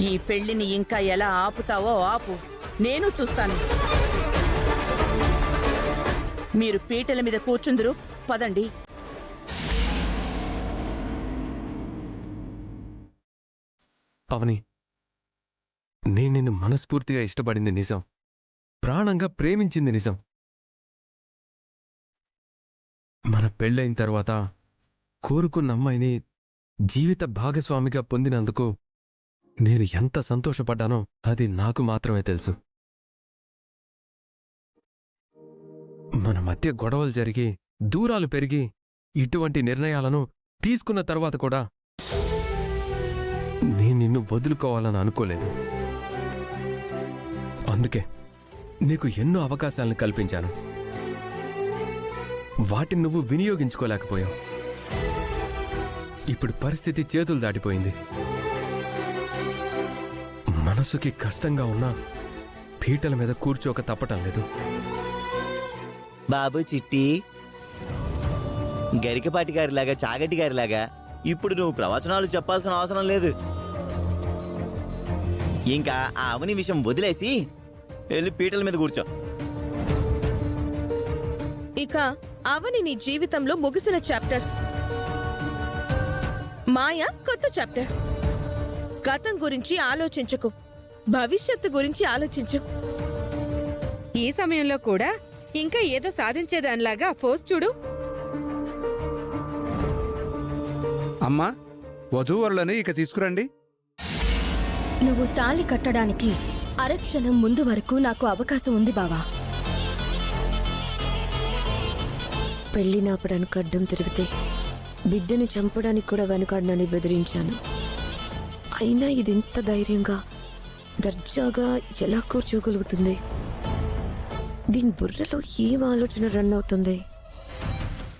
ఈ పెళ్లిని ఇంకా ఎలా ఆపుతావో ఆపు, నేను చూస్తాను. మీరు పీటల మీద కూర్చుందురు, పదండి. అవని, నేను నిన్ను మనస్ఫూర్తిగా ఇష్టపడింది నిజం, ప్రాణంగా ప్రేమించింది నిజం. మన పెళ్ళైన తర్వాత కోరుకున్న అమ్మాయిని జీవిత భాగస్వామిగా పొందినందుకు నేను ఎంత సంతోషపడ్డానో అది నాకు మాత్రమే తెలుసు. మన మధ్య గొడవలు జరిగి దూరాలు పెరిగి ఇటువంటి నిర్ణయాలను తీసుకున్న తర్వాత కూడా నేను నిన్ను వదులుకోవాలని అనుకోలేదు. అందుకే నీకు ఎన్నో అవకాశాలను కల్పించాను. వాటిని నువ్వు వినియోగించుకోలేకపోయావు. ఇప్పుడు పరిస్థితి చేతులు దాటిపోయింది. మనసుకి కష్టంగా ఉన్నా పీటల మీద కూర్చోక తప్పటం లేదు. బాబు చిట్టి, గరికపాటి గారిలాగా చాగటి గారిలాగా ఇప్పుడు నువ్వు ప్రవచనాలు చెప్పాల్సిన అవసరం లేదు. ఇంకా ఆ అవని విషయం వదిలేసి వెళ్ళి పీటల మీద కూర్చో. ఇక అవని నీ జీవితంలో ముగిసిన చాప్టర్, మాయ కొత్త చాప్టర్. గతం గురించి ఆలోచించకు, భవిష్యత్తు గురించి ఆలోచించు. ఈ సమయంలో కూడా ఇంకా ఏదో సాధించేదానిలాగా పోస్ట్ చూడు. అమ్మా, వధూవరులని ఇక తీసుకురండి. నువ్వు తాళి కట్టడానికి అరక్షణం ముందు వరకు నాకు అవకాశం ఉంది బావా. పెళ్లి నాపడానికి అడ్డం తిరిగితే బిడ్డని చంపడానికి కూడా వెనుకాడనని బెదిరించాను. అయినా ఇది ఇంత ధైర్యంగా దర్జాగా ఎలా కూర్చోగలుగుతుంది? దీని బుర్రలో ఏం ఆలోచన రన్ అవుతుంది?